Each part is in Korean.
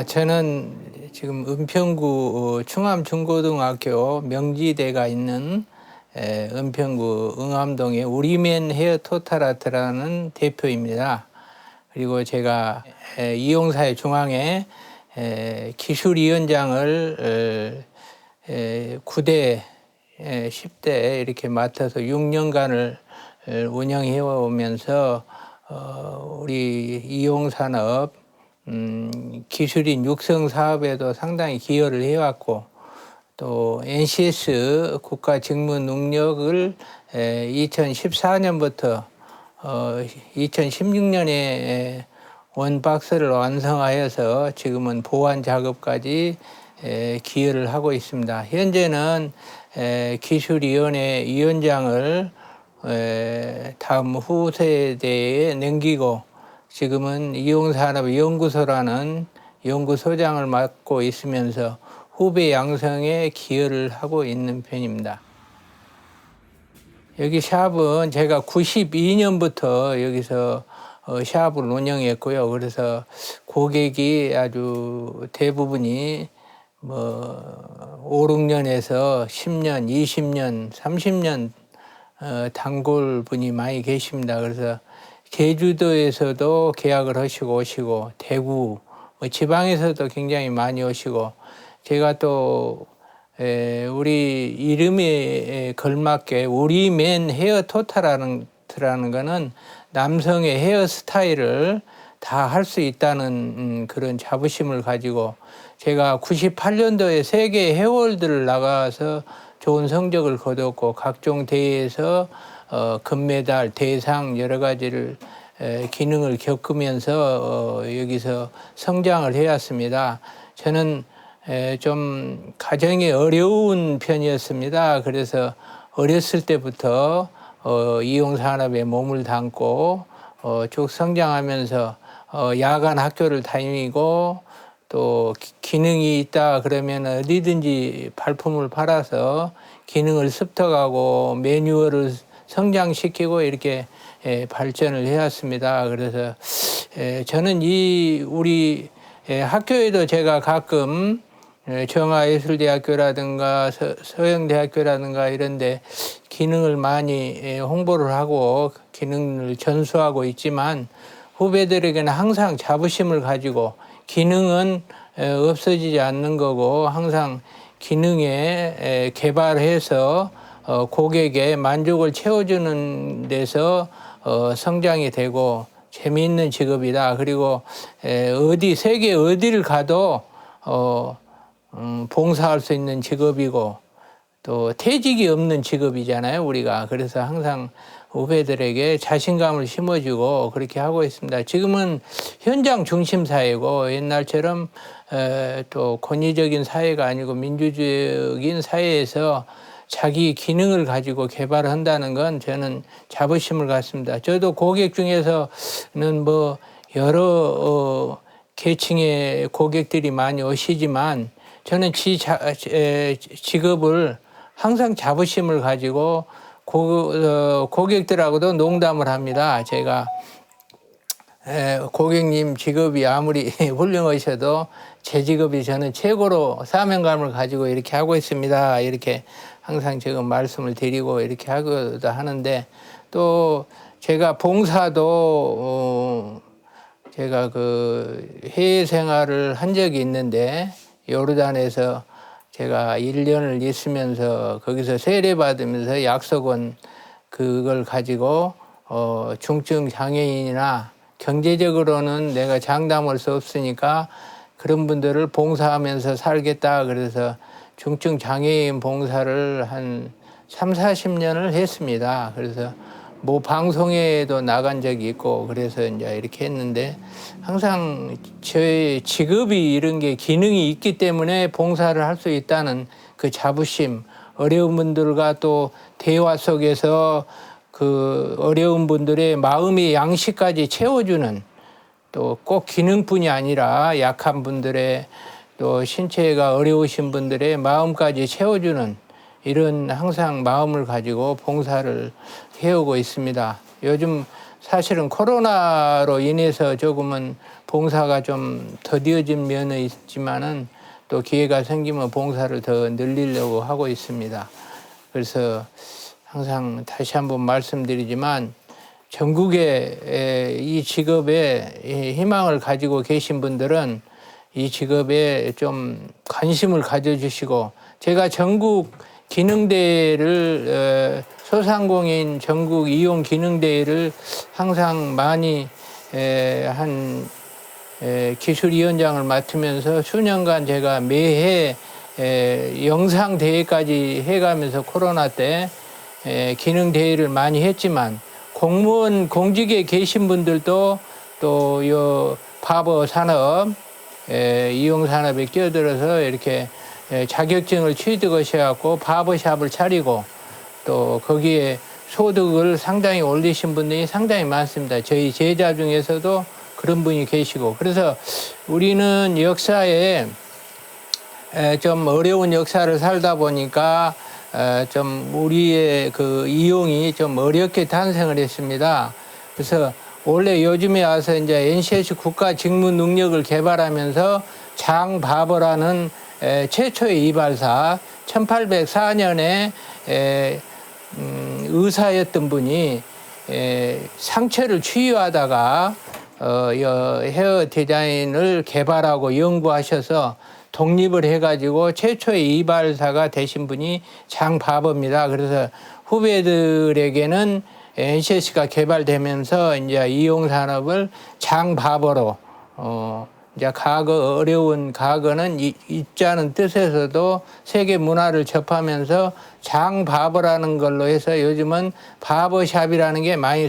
저는 지금 은평구 충암중고등학교 명지대가 있는 은평구 응암동의 우리맨 헤어 토탈아트라는 대표입니다. 그리고 제가 이용사회 중앙회 기술위원장을 9대, 10대 이렇게 맡아서 6년간을 운영해 오면서 우리 이용산업 기술인 육성 사업에도 상당히 기여를 해왔고, 또 NCS 국가 직무 능력을 2014년부터 2016년에 원박스를 완성하여서 지금은 보완 작업까지 기여를 하고 있습니다. 현재는 기술위원회 위원장을 다음 후세대에 넘기고 지금은 이용산업연구소라는 연구소장을 맡고 있으면서 후배 양성에 기여를 하고 있는 편입니다. 여기 샵은 제가 92년부터 여기서 샵을 운영했고요. 그래서 고객이 아주 대부분이 5, 6년에서 10년, 20년, 30년 단골 분이 많이 계십니다. 그래서 제주도에서도 계약을 하시고 오시고, 대구, 지방에서도 굉장히 많이 오시고, 제가 또 우리 이름에 걸맞게 우리맨 헤어 토탈라는 거는 남성의 헤어 스타일을 다 할 수 있다는 그런 자부심을 가지고, 제가 98년도에 세계 헤어월드를 나가서 좋은 성적을 거뒀고 각종 대회에서 금메달, 대상 여러 가지를 기능을 겪으면서 여기서 성장을 해왔습니다. 저는 좀 가정이 어려운 편이었습니다. 그래서 어렸을 때부터 이용산업에 몸을 담고 쭉 성장하면서 야간 학교를 다니고, 또 기능이 있다 그러면 어디든지 발품을 팔아서 기능을 습득하고 매뉴얼을 성장시키고 이렇게 발전을 해왔습니다. 그래서 저는 우리 학교에도 제가 가끔 정화예술대학교라든가 서영대학교라든가 이런데 기능을 많이 홍보를 하고 기능을 전수하고 있지만, 후배들에게는 항상 자부심을 가지고 기능은 없어지지 않는 거고, 항상 기능에 개발해서 고객의 만족을 채워주는 데서 성장이 되고 재미있는 직업이다. 그리고 세계 어디를 가도 봉사할 수 있는 직업이고, 또 퇴직이 없는 직업이잖아요, 우리가. 그래서 항상 후배들에게 자신감을 심어주고 그렇게 하고 있습니다. 지금은 현장 중심 사회고, 옛날처럼 또 권위적인 사회가 아니고 민주적인 사회에서 자기 기능을 가지고 개발한다는 건 저는 자부심을 갖습니다. 저도 고객 중에서는 여러 계층의 고객들이 많이 오시지만, 저는 직업을 항상 자부심을 가지고 고객들하고도 농담을 합니다. 제가 고객님 직업이 아무리 훌륭하셔도 제 직업이 저는 최고로 사명감을 가지고 이렇게 하고 있습니다. 이렇게 항상 지금 말씀을 드리고 이렇게 하는데, 또 제가 봉사도 제가 해외 생활을 한 적이 있는데, 요르단에서 제가 1년을 있으면서 거기서 세례받으면서 약속은 그걸 가지고 중증 장애인이나 경제적으로는 내가 장담할 수 없으니까 그런 분들을 봉사하면서 살겠다. 그래서 중증 장애인 봉사를 한 3, 40년을 했습니다. 그래서 방송에도 나간 적이 있고, 그래서 이제 이렇게 했는데, 항상 저의 직업이 이런 게 기능이 있기 때문에 봉사를 할 수 있다는 그 자부심, 어려운 분들과 또 대화 속에서 그 어려운 분들의 마음의 양식까지 채워주는, 또 꼭 기능뿐이 아니라 약한 분들의, 또 신체가 어려우신 분들의 마음까지 채워주는, 이런 항상 마음을 가지고 봉사를 해오고 있습니다. 요즘 사실은 코로나로 인해서 조금은 봉사가 좀 더디어진 면은 있지만은 또 기회가 생기면 봉사를 더 늘리려고 하고 있습니다. 그래서 항상 다시 한번 말씀드리지만 전국에 이 직업에 희망을 가지고 계신 분들은 이 직업에 좀 관심을 가져주시고, 제가 전국 기능대회를 소상공인 전국 이용 기능대회를 항상 많이 한 기술위원장을 맡으면서 수년간 제가 매해 영상대회까지 해가면서 코로나 때 기능대회를 많이 했지만, 공무원 공직에 계신 분들도 또 요 바버 산업, 이용산업에 끼어들어서 이렇게 자격증을 취득하셔갖고 바버샵을 차리고 또 거기에 소득을 상당히 올리신 분들이 상당히 많습니다. 저희 제자 중에서도 그런 분이 계시고, 그래서 우리는 역사에 좀 어려운 역사를 살다 보니까 좀 우리의 그 이용이 좀 어렵게 탄생을 했습니다. 그래서 원래 요즘에 와서 이제 NCS 국가 직무 능력을 개발하면서 장바버라는 최초의 이발사, 1804년에 의사였던 분이 상처를 치유하다가 헤어 디자인을 개발하고 연구하셔서 독립을 해가지고 최초의 이발사가 되신 분이 장바버입니다. 그래서 후배들에게는 NCS가 개발되면서 이제 이용산업을 장바버로 이제 어려운 과거는 잊자는 뜻에서도 세계 문화를 접하면서 장바버라는 걸로 해서 요즘은 바버샵이라는 게 많이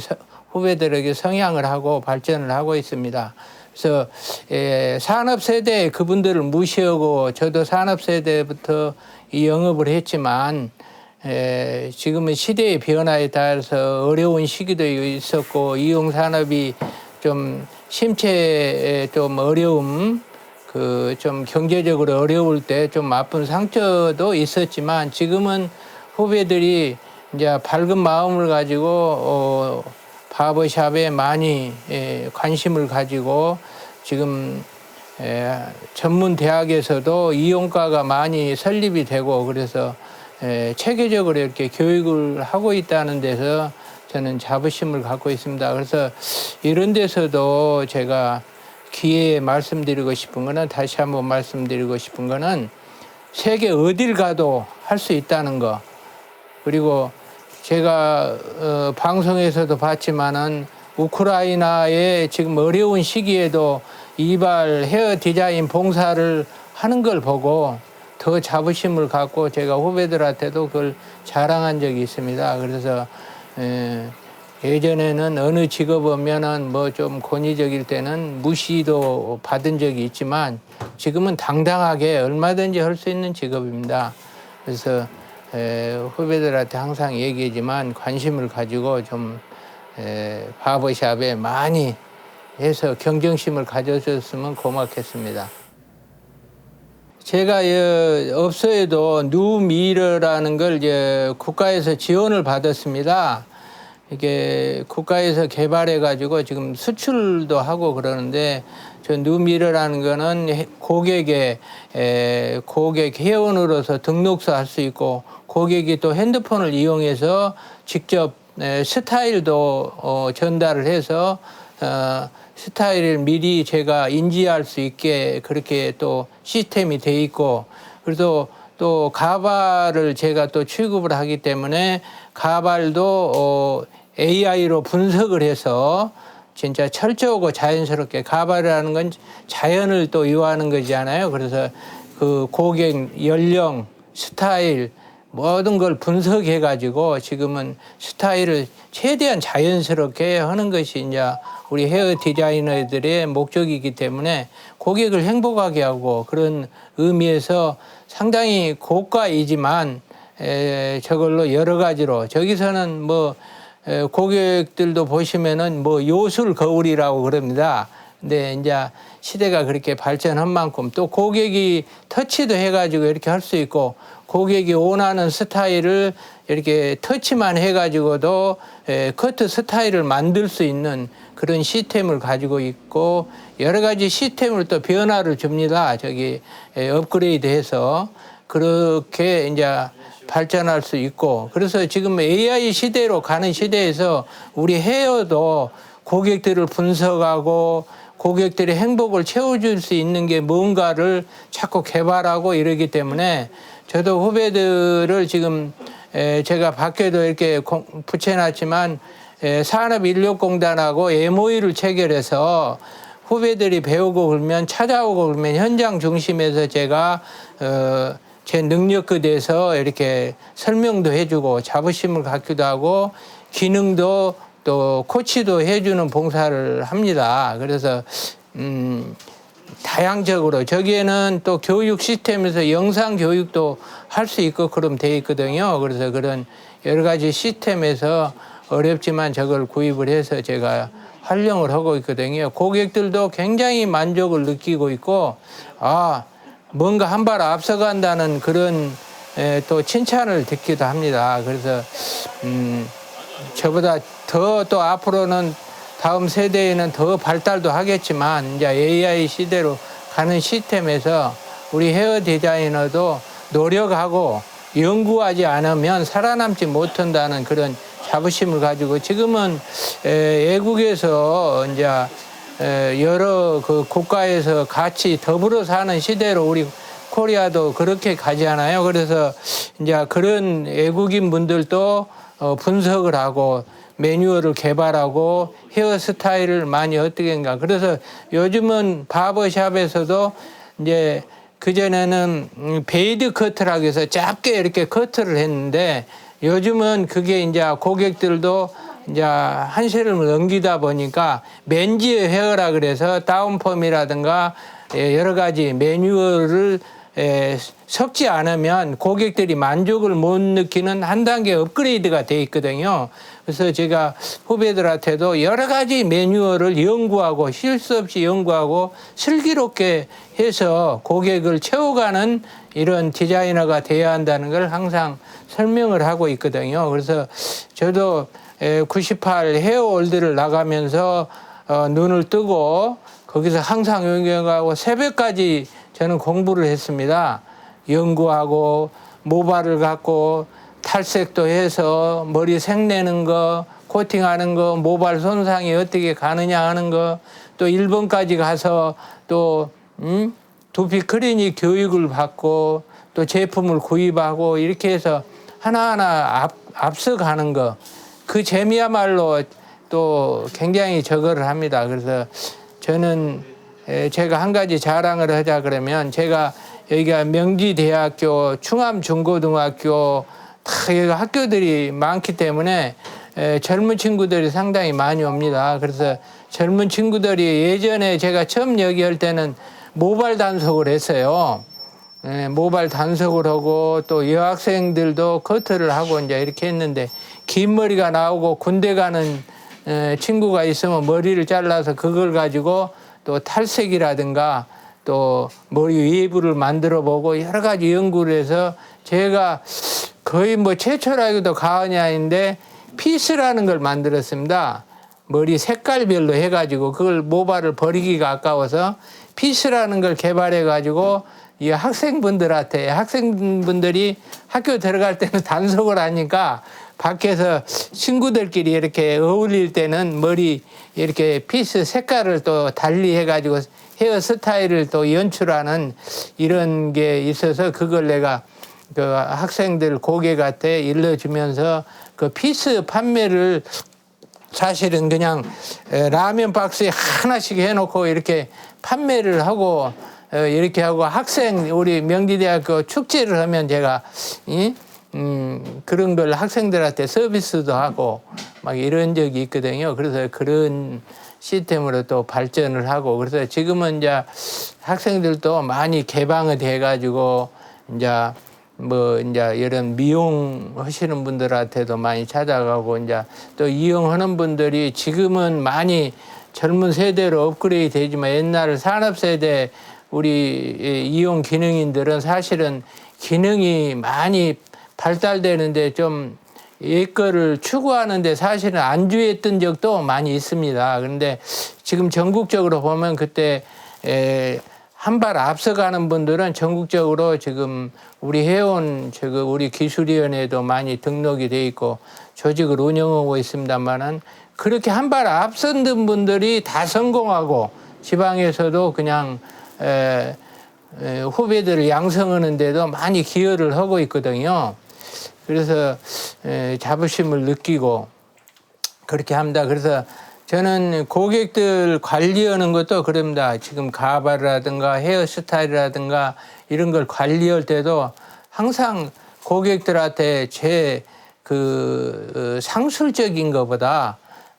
후배들에게 성향을 하고 발전을 하고 있습니다. 그래서 산업세대 그분들을 무시하고, 저도 산업세대부터 이 영업을 했지만 지금은 시대의 변화에 따라서 어려운 시기도 있었고, 이용산업이 좀 심체에 좀 어려움, 좀 경제적으로 어려울 때 좀 아픈 상처도 있었지만, 지금은 후배들이 이제 밝은 마음을 가지고 바버샵에 많이 관심을 가지고 지금 전문 대학에서도 이용과가 많이 설립이 되고, 그래서 체계적으로 이렇게 교육을 하고 있다는 데서 저는 자부심을 갖고 있습니다. 그래서 이런 데서도 제가 기회에 말씀드리고 싶은 거는, 다시 한번 말씀드리고 싶은 거는, 세계 어딜 가도 할 수 있다는 거. 그리고 제가 방송에서도 봤지만은 우크라이나의 지금 어려운 시기에도 이발 헤어 디자인 봉사를 하는 걸 보고 더 자부심을 갖고 제가 후배들한테도 그걸 자랑한 적이 있습니다. 그래서 예전에는 어느 직업 오면은 뭐 좀 권위적일 때는 무시도 받은 적이 있지만, 지금은 당당하게 얼마든지 할 수 있는 직업입니다. 그래서 후배들한테 항상 얘기하지만 관심을 가지고 좀 바버샵에 많이 해서 경쟁심을 가져줬으면 고맙겠습니다. 제가 업소에도 뉴미러라는 걸 이제 국가에서 지원을 받았습니다. 이게 국가에서 개발해가지고 지금 수출도 하고 그러는데, 저 뉴미러라는 거는 고객 회원으로서 등록서 할 수 있고, 고객이 또 핸드폰을 이용해서 직접 스타일도 전달을 해서 스타일을 미리 제가 인지할 수 있게 그렇게 또 시스템이 돼 있고, 그래서 또 가발을 제가 또 취급을 하기 때문에 가발도 AI로 분석을 해서 진짜 철저하고 자연스럽게, 가발이라는 건 자연을 또 요하는 거잖아요. 그래서 그 고객 연령, 스타일 모든 걸 분석해 가지고 지금은 스타일을 최대한 자연스럽게 하는 것이 이제 우리 헤어 디자이너들의 목적이기 때문에 고객을 행복하게 하고, 그런 의미에서 상당히 고가이지만 저걸로 여러 가지로, 저기서는 뭐 고객들도 보시면은 뭐 요술 거울이라고 그럽니다. 근데 이제 시대가 그렇게 발전한 만큼 또 고객이 터치도 해가지고 이렇게 할 수 있고, 고객이 원하는 스타일을 이렇게 터치만 해가지고도 커트 스타일을 만들 수 있는 그런 시스템을 가지고 있고 여러 가지 시스템을 또 변화를 줍니다. 업그레이드해서 그렇게 이제 발전할 수 있고 그래서 지금 AI 시대로 가는 시대에서 우리 헤어도 고객들을 분석하고 고객들의 행복을 채워줄 수 있는 게 뭔가를 자꾸 개발하고 이러기 때문에 저도 후배들을 지금 제가 밖에도 이렇게 붙여놨지만 산업인력공단하고 MOU를 체결해서 후배들이 배우고 그러면 찾아오고 그러면 현장 중심에서 제가 제 능력에 대해서 이렇게 설명도 해주고 자부심을 갖기도 하고 기능도 또 코치도 해주는 봉사를 합니다. 그래서 다양적으로 저기에는 또 교육 시스템에서 영상 교육도 할 수 있고 그럼 돼 있거든요. 그래서 그런 여러 가지 시스템에서 어렵지만 저걸 구입을 해서 제가 활용을 하고 있거든요. 고객들도 굉장히 만족을 느끼고 있고 뭔가 한 발 앞서간다는 그런 또 칭찬을 듣기도 합니다. 그래서 저보다 더 또 앞으로는 다음 세대에는 더 발달도 하겠지만 이제 AI 시대로 가는 시스템에서 우리 헤어 디자이너도 노력하고 연구하지 않으면 살아남지 못한다는 그런 자부심을 가지고 지금은 외국에서 이제 여러 그 국가에서 같이 더불어 사는 시대로 우리 코리아도 그렇게 가잖아요. 그래서 이제 그런 외국인 분들도 분석을 하고 매뉴얼을 개발하고 헤어스타일을 많이 어떻게인가. 그래서 요즘은 바버샵에서도 이제 그전에는 베이드 커트라고 해서 짧게 이렇게 커트를 했는데 요즘은 그게 이제 고객들도 이제 한시를 넘기다 보니까 맨즈 헤어라 그래서 다운펌이라든가 여러 가지 매뉴얼을 섞지 않으면 고객들이 만족을 못 느끼는 한 단계 업그레이드가 돼 있거든요. 그래서 제가 후배들한테도 여러 가지 매뉴얼을 연구하고 실수 없이 연구하고 슬기롭게 해서 고객을 채워가는 이런 디자이너가 돼야 한다는 걸 항상 설명을 하고 있거든요. 그래서 저도 98 헤어월드를 나가면서 눈을 뜨고 거기서 항상 연구하고 새벽까지 저는 공부를 했습니다. 연구하고 모발을 갖고 탈색도 해서 머리 색내는 거, 코팅하는 거, 모발 손상이 어떻게 가느냐 하는 거, 또 일본까지 가서 또 두피 클리닉 교육을 받고 또 제품을 구입하고 이렇게 해서 하나하나 앞서가는 거, 그 재미야말로 또 굉장히 저거를 합니다. 그래서 저는 제가 한 가지 자랑을 하자 그러면 제가 여기가 명지대학교, 충암중고등학교 다 여기가 학교들이 많기 때문에 젊은 친구들이 상당히 많이 옵니다. 그래서 젊은 친구들이 예전에 제가 처음 여기 할 때는 모발 단속을 했어요. 모발 단속을 하고 또 여학생들도 커트를 하고 이제 이렇게 했는데 긴 머리가 나오고 군대 가는 친구가 있으면 머리를 잘라서 그걸 가지고 또 탈색이라든가 또 머리 웨이브를 만들어 보고 여러 가지 연구를 해서 제가 거의 뭐 최초라기도 과언이 아닌데 피스라는 걸 만들었습니다. 머리 색깔별로 해가지고 그걸 모발을 버리기가 아까워서 피스라는 걸 개발해 가지고 이 학생분들이 학교 들어갈 때는 단속을 하니까 밖에서 친구들끼리 이렇게 어울릴 때는 머리 이렇게 피스 색깔을 또 달리 해가지고 헤어스타일을 또 연출하는 이런 게 있어서 그걸 내가 그 학생들 고객한테 일러주면서 그 피스 판매를 사실은 그냥 라면 박스에 하나씩 해놓고 이렇게 판매를 하고 이렇게 하고 우리 명지대학교 축제를 하면 제가 그런 걸 학생들한테 서비스도 하고 막 이런 적이 있거든요. 그래서 그런 시스템으로 또 발전을 하고 그래서 지금은 이제 학생들도 많이 개방이 돼가지고 이제 이런 미용 하시는 분들한테도 많이 찾아가고 이제 또 이용하는 분들이 지금은 많이 젊은 세대로 업그레이드 되지만 옛날 산업세대 우리 이용 기능인들은 사실은 기능이 많이 발달되는데 좀 옛 거를 추구하는데 사실은 안주했던 적도 많이 있습니다. 그런데 지금 전국적으로 보면 그때 한 발 앞서가는 분들은 전국적으로 지금 우리 해온 우리 기술위원회도 많이 등록이 돼 있고 조직을 운영하고 있습니다만은 그렇게 한 발 앞선 분들이 다 성공하고 지방에서도 그냥 후배들을 양성하는 데도 많이 기여를 하고 있거든요. 그래서 자부심을 느끼고 그렇게 합니다. 그래서 저는 고객들 관리하는 것도 그럽니다. 지금 가발이라든가 헤어스타일이라든가 이런 걸 관리할 때도 항상 고객들한테 제 상술적인 것보다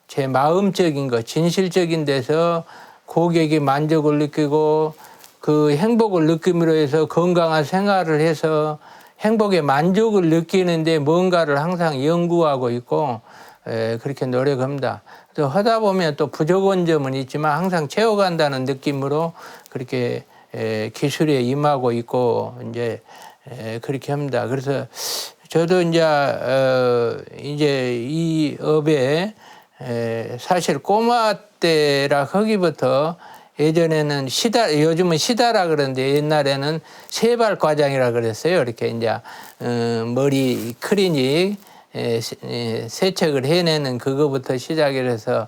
제 마음적인 것, 진실적인 데서 고객이 만족을 느끼고 그 행복을 느낌으로 해서 건강한 생활을 해서 행복의 만족을 느끼는데 뭔가를 항상 연구하고 있고 그렇게 노력합니다. 또 하다 보면 또 부족한 점은 있지만 항상 채워간다는 느낌으로 그렇게 기술에 임하고 있고 이제 그렇게 합니다. 그래서 저도 이제 이 업에 사실 꼬마 때라 하기부터 예전에는 요즘은 시다라 그러는데 옛날에는 세발 과장이라 그랬어요. 이렇게 이제 머리 클리닉 세척을 해내는 그거부터 시작을 해서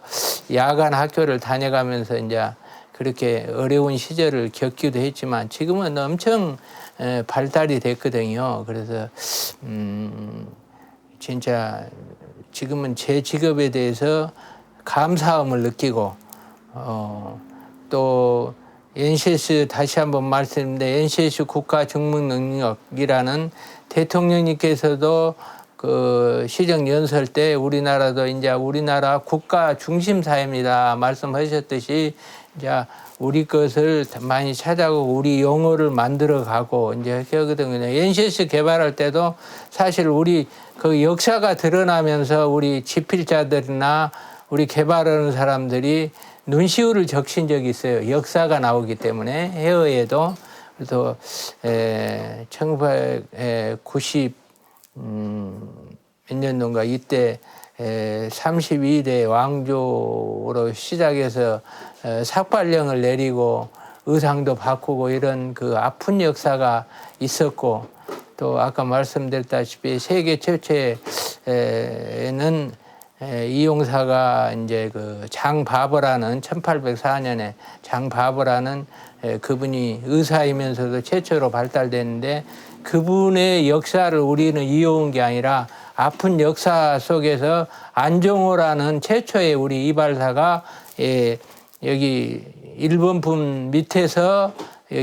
야간 학교를 다녀가면서 이제 그렇게 어려운 시절을 겪기도 했지만 지금은 엄청 발달이 됐거든요. 그래서 진짜 지금은 제 직업에 대해서 감사함을 느끼고 또 NCS 다시 한번 말씀드리는데 NCS 국가 중문 능력이라는 대통령님께서도 그 시정 연설 때 우리나라도 이제 우리나라 국가 중심 사회입니다 말씀하셨듯이 이제 우리 것을 많이 찾아가고 우리 용어를 만들어 가고 이제 이렇게 하거든요. NCS 개발할 때도 사실 우리 그 역사가 드러나면서 우리 집필자들이나 우리 개발하는 사람들이 눈시울을 적신 적이 있어요. 역사가 나오기 때문에 헤어에도. 그래서 1990 몇 년도인가 이때 32대 왕조로 시작해서 삭발령을 내리고 의상도 바꾸고 이런 그 아픈 역사가 있었고 또 아까 말씀드렸다시피 세계 최초에는 이용사가 이제 그 장바버라는 1804년에 장바버라는 그분이 의사이면서도 최초로 발달됐는데 그분의 역사를 우리는 이어온 게 아니라 아픈 역사 속에서 안종호라는 최초의 우리 이발사가 여기 일본 분 밑에서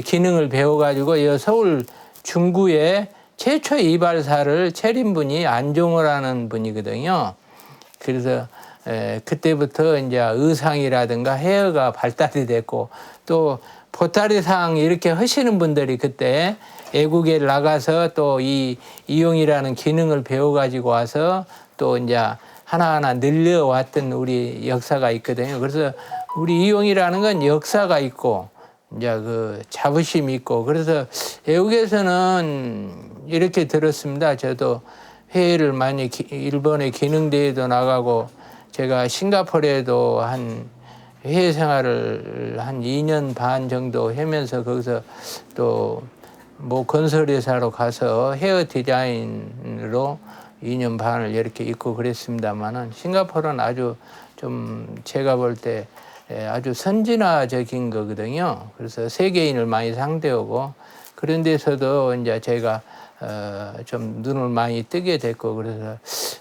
기능을 배워가지고 서울 중구에 최초의 이발사를 차린 분이 안종호라는 분이거든요. 그래서 그때부터 이제 의상이라든가 헤어가 발달이 됐고 또 보따리상 이렇게 하시는 분들이 그때 외국에 나가서 또 이 이용이라는 기능을 배워가지고 와서 또 이제 하나하나 늘려왔던 우리 역사가 있거든요. 그래서 우리 이용이라는 건 역사가 있고 이제 그 자부심이 있고 그래서 외국에서는 이렇게 들었습니다. 저도 회의를 많이 일본의 기능대회도 나가고 제가 싱가포르에도 한 회의 생활을 한 2년 반 정도 하면서 거기서 또 뭐 건설회사로 가서 헤어 디자인으로 2년 반을 이렇게 있고 그랬습니다만은 싱가포르는 아주 좀 제가 볼 때 아주 선진화적인 거거든요. 그래서 세계인을 많이 상대하고 그런 데서도 이제 제가 좀 눈을 많이 뜨게 됐고 그래서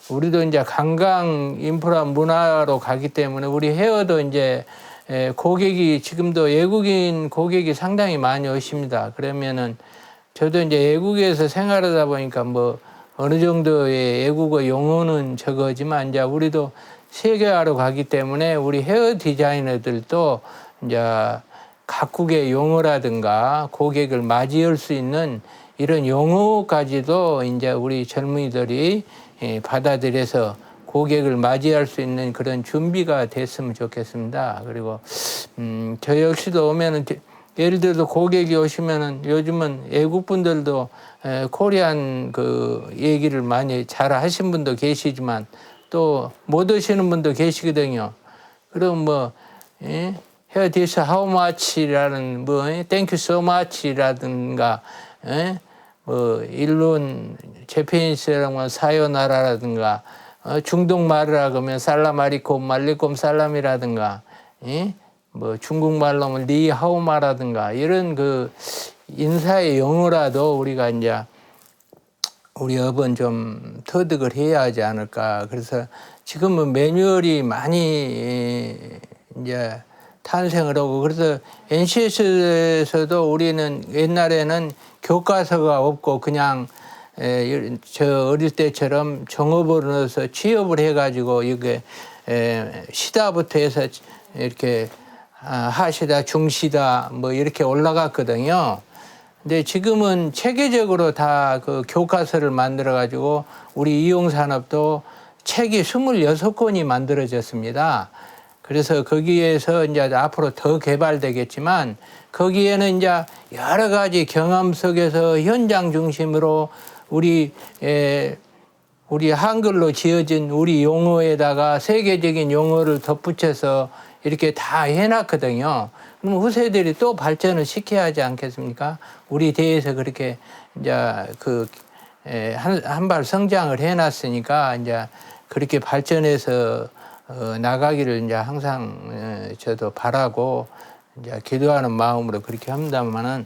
우리도 이제 관광 인프라 문화로 가기 때문에 우리 헤어도 이제 고객이 지금도 외국인 고객이 상당히 많이 오십니다. 그러면은 저도 이제 외국에서 생활하다 보니까 뭐 어느 정도의 외국어 용어는 적어지만 이제 우리도 세계화로 가기 때문에 우리 헤어 디자이너들도 이제 각국의 용어라든가 고객을 맞이할 수 있는 이런 용어까지도 이제 우리 젊은이들이 받아들여서 고객을 맞이할 수 있는 그런 준비가 됐으면 좋겠습니다. 그리고 저 역시도 오면은 예를 들어서 고객이 오시면은 요즘은 외국 분들도 코리안 그 얘기를 많이 잘 하신 분도 계시지만 또 못 오시는 분도 계시거든요. 그럼 뭐, 예? Here this how much라는 뭐, thank you so much라든가, 예? 뭐, 일본 제페니스라고 사요나라라든가, 중동 말을 하면 살라마리콤 말리콤 살람이라든가, 예? 뭐 중국말로 하면 니하오마라든가 이런 그 인사의 용어라도 우리가 이제 우리 업은 좀 터득을 해야 하지 않을까. 그래서 지금은 매뉴얼이 많이 이제 탄생을 하고, 그래서 NCS에서도 우리는 옛날에는 교과서가 없고 그냥 저 어릴 때처럼 종업을 넣어서 취업을 해가지고 이게 시다부터 해서 이렇게 하시다, 중시다 뭐 이렇게 올라갔거든요. 근데 지금은 체계적으로 다 그 교과서를 만들어 가지고 우리 이용산업도 책이 26권이 만들어졌습니다. 그래서 거기에서 이제 앞으로 더 개발되겠지만 거기에는 이제 여러 가지 경험 속에서 현장 중심으로 우리 한글로 지어진 우리 용어에다가 세계적인 용어를 덧붙여서 이렇게 다 해놨거든요. 그럼 후세들이 또 발전을 시켜야 하지 않겠습니까? 우리 대에서 그렇게 이제 한 발 성장을 해놨으니까 이제 그렇게 발전해서 나가기를 이제 항상 저도 바라고 이제 기도하는 마음으로 그렇게 합니다만은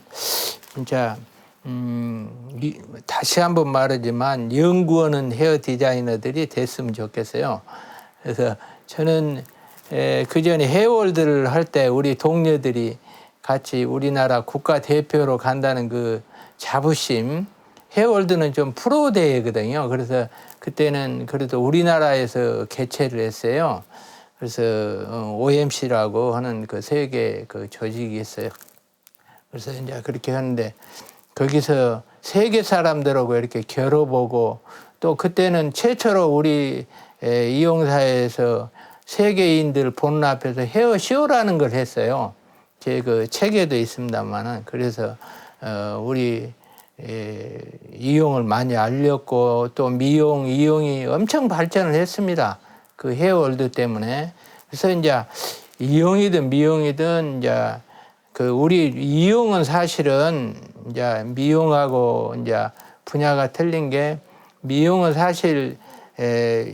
진짜 다시 한번 말하지만 연구하는 헤어 디자이너들이 됐으면 좋겠어요. 그래서 저는 그 전에 헤어월드를 할 때 우리 동료들이 같이 우리나라 국가대표로 간다는 그 자부심, 헤어월드는 좀 프로 대회거든요. 그래서 그때는 그래도 우리나라에서 개최를 했어요. 그래서 OMC라고 하는 그 세계 그 조직이 있어요. 그래서 이제 그렇게 하는데 거기서 세계 사람들하고 이렇게 겨뤄보고, 또 그때는 최초로 우리 이용사에서 세계인들 보는 앞에서 헤어쇼라는 걸 했어요. 제 그 책에도 있습니다만은. 그래서 우리 이용을 많이 알렸고, 또 미용, 이용이 엄청 발전을 했습니다. 그 헤어월드 때문에. 그래서 이제 이용이든 미용이든 이제 그 우리 이용은 사실은 이제 미용하고 이제 분야가 틀린 게, 미용은 사실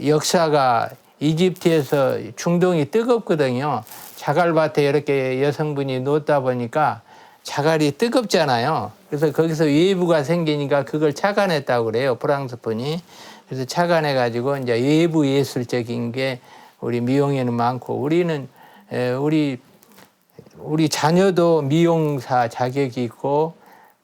역사가 이집트에서 중동이 뜨겁거든요. 자갈밭에 이렇게 여성분이 놓다 보니까 자갈이 뜨겁잖아요. 그래서 거기서 외부가 생기니까 그걸 착안했다고 그래요, 프랑스 분이. 그래서 착안해가지고 이제 외부 예술적인 게 우리 미용에는 많고, 우리는 우리 자녀도 미용사 자격이 있고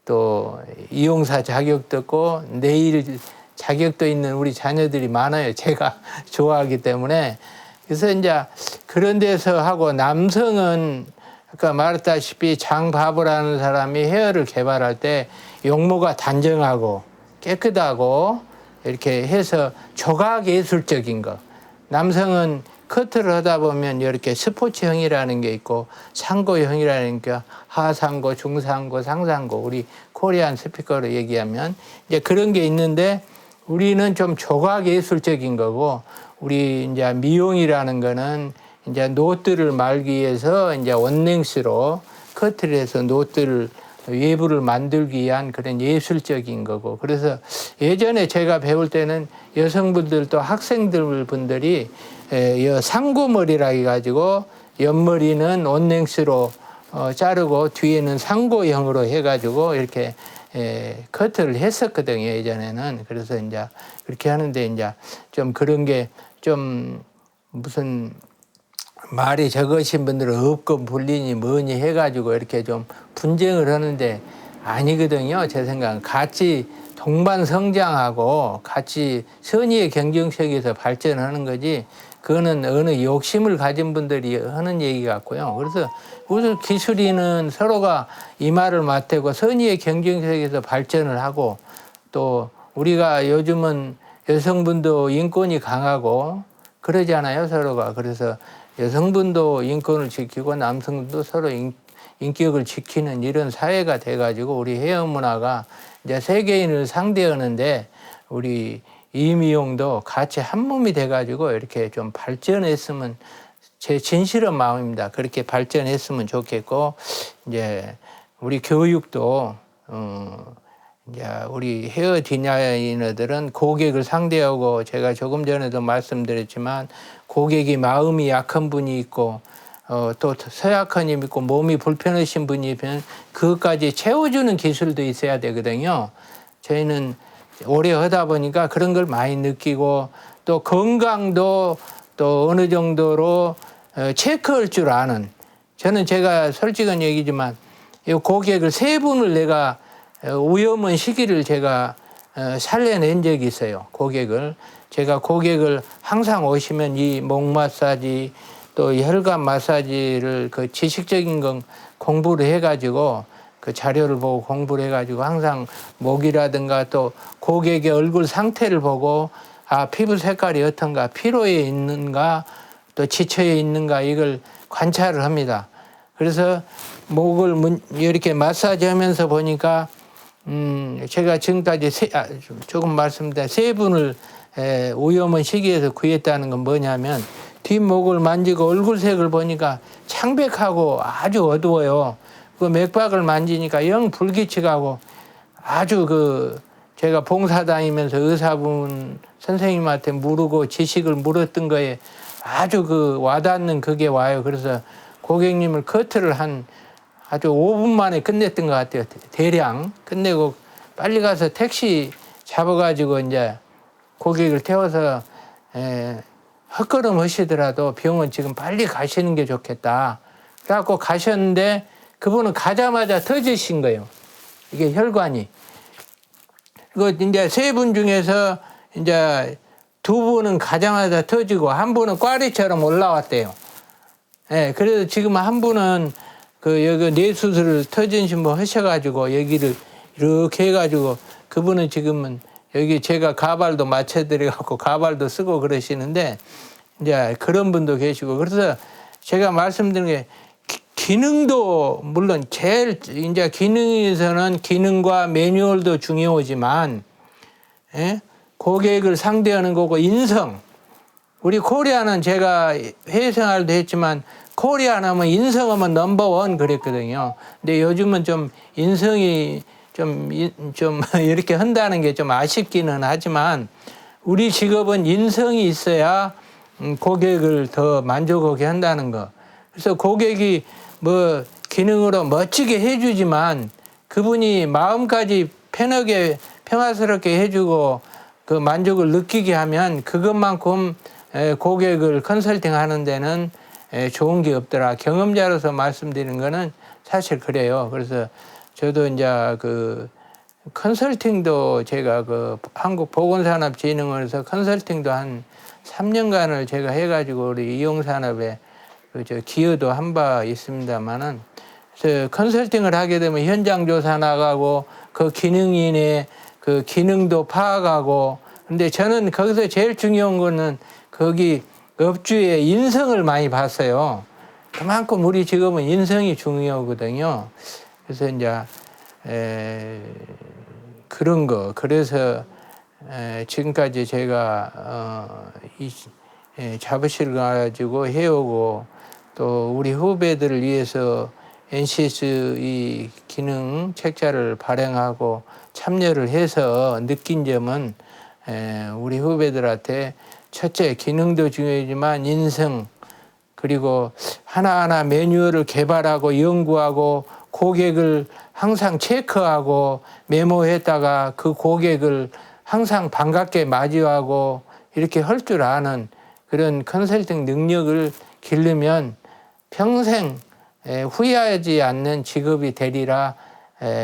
또 이용사 자격도 있고 네일 자격도 있는 우리 자녀들이 많아요. 제가 좋아하기 때문에. 그래서 이제 그런 데서 하고, 남성은 아까 말했다시피 장바브라는 사람이 헤어를 개발할 때 용모가 단정하고 깨끗하고 이렇게 해서 조각 예술적인 거. 남성은 커트를 하다 보면 이렇게 스포츠형이라는 게 있고 상고형이라는 게 하상고, 중상고, 상상고, 우리 코리안 스피커로 얘기하면 이제 그런 게 있는데, 우리는 좀 조각 예술적인 거고, 우리 이제 미용이라는 거는 이제 노트를 말기 위해서 이제 원냉스로 커트를 해서 노트를 외부를 만들기 위한 그런 예술적인 거고. 그래서 예전에 제가 배울 때는 여성분들도 학생들 분들이 상고머리라 해가지고 옆머리는 원냉스로 자르고 뒤에는 상고형으로 해가지고 이렇게 커트를 했었거든요, 예전에는. 그래서 이제 그렇게 하는데 이제 좀 그런 게 좀 무슨 말이 적으신 분들은 업권 분리니 뭐니 해가지고 이렇게 좀 분쟁을 하는데 아니거든요. 제 생각은 같이 동반 성장하고 같이 선의의 경쟁력에서 발전하는 거지, 그거는 어느 욕심을 가진 분들이 하는 얘기 같고요. 그래서 우리 기술인은 서로가 이마를 맞대고 선의의 경쟁력에서 발전을 하고, 또 우리가 요즘은 여성분도 인권이 강하고 그러잖아요, 서로가. 그래서 여성분도 인권을 지키고 남성도 서로 인격을 지키는 이런 사회가 돼가지고 우리 해외 문화가 이제 세계인을 상대하는데 우리 이미용도 같이 한 몸이 돼가지고 이렇게 좀 발전했으면 제 진실한 마음입니다. 그렇게 발전했으면 좋겠고 이제 우리 교육도 이제 우리 헤어 디자이너들은 고객을 상대하고 제가 조금 전에도 말씀드렸지만 고객이 마음이 약한 분이 있고 또 서약한 힘이 있고 몸이 불편하신 분이 있으면 그것까지 채워주는 기술도 있어야 되거든요. 저희는 오래 하다 보니까 그런 걸 많이 느끼고 또 건강도 또 어느 정도로 체크할 줄 아는 저는 제가 솔직한 얘기지만 이 고객을 세 분을 내가 위험한 시기를 제가 살려낸 적이 있어요. 고객을 제가 고객을 항상 오시면 이 목 마사지 또 이 혈관 마사지를 그 지식적인 건 공부를 해가지고 그 자료를 보고 공부를 해가지고 항상 목이라든가 또 고객의 얼굴 상태를 보고 아 피부 색깔이 어떤가 피로에 있는가 또 지쳐에 있는가 이걸 관찰을 합니다. 그래서 목을 이렇게 마사지하면서 보니까 제가 지금까지 조금 말씀드린 세 분을 위험한 시기에서 구했다는 건 뭐냐면 뒷목을 만지고 얼굴색을 보니까 창백하고 아주 어두워요. 그 맥박을 만지니까 영 불규칙하고 아주 그 제가 봉사 다니면서 의사분 선생님한테 물고 지식을 물었던 거에 아주 그 와닿는 그게 와요. 그래서 고객님을 커트를 한 아주 5분 만에 끝냈던 것 같아요. 대량 끝내고 빨리 가서 택시 잡아가지고 이제 고객을 태워서 헛걸음 하시더라도 병원 지금 빨리 가시는 게 좋겠다. 그래갖고 가셨는데 그분은 가자마자 터지신 거예요. 이게 혈관이. 그 이제 세 분 중에서 이제 두 분은 가자마자 터지고 한 분은 꽈리처럼 올라왔대요. 예, 그래서 지금 한 분은 그 여기 뇌수술을 터진 뭐 하셔가지고 여기를 이렇게 해가지고 그분은 지금은 여기 제가 가발도 맞춰드려갖고 가발도 쓰고 그러시는데 이제 그런 분도 계시고 그래서 제가 말씀드린 게 기능도 물론 제일 이제 기능에서는 기능과 매뉴얼도 중요하지만 예? 고객을 상대하는 거고 인성 우리 코리아는 제가 해외 생활도 했지만 코리아 하면 인성하면 넘버원 그랬거든요. 근데 요즘은 좀 인성이 좀 이렇게 한다는 게 좀 아쉽기는 하지만 우리 직업은 인성이 있어야 고객을 더 만족하게 한다는 거. 그래서 고객이 뭐 기능으로 멋지게 해주지만 그분이 마음까지 편하게 평화스럽게 해주고 그 만족을 느끼게 하면 그것만큼 고객을 컨설팅 하는 데는 좋은 게 없더라. 경험자로서 말씀드리는 거는 사실 그래요. 그래서 저도 이제 그 컨설팅도 제가 그 한국보건산업진흥원에서 컨설팅도 한 3년간을 제가 해가지고 우리 이용산업에 그 기여도 한 바 있습니다만은 컨설팅을 하게 되면 현장 조사 나가고 그 기능인의 그 기능도 파악하고 근데 저는 거기서 제일 중요한 거는 거기 업주의 인성을 많이 봤어요. 그만큼 우리 직업은 인성이 중요하거든요. 그래서 이제 그런 거 그래서 지금까지 제가 자부실 가지고 해오고 또 우리 후배들을 위해서 NCS 이 기능 책자를 발행하고 참여를 해서 느낀 점은 우리 후배들한테 첫째 기능도 중요하지만 인성 그리고 하나하나 매뉴얼을 개발하고 연구하고 고객을 항상 체크하고 메모했다가 그 고객을 항상 반갑게 맞이하고 이렇게 할 줄 아는 그런 컨설팅 능력을 기르면 평생 후회하지 않는 직업이 되리라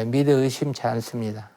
믿어 의심치 않습니다.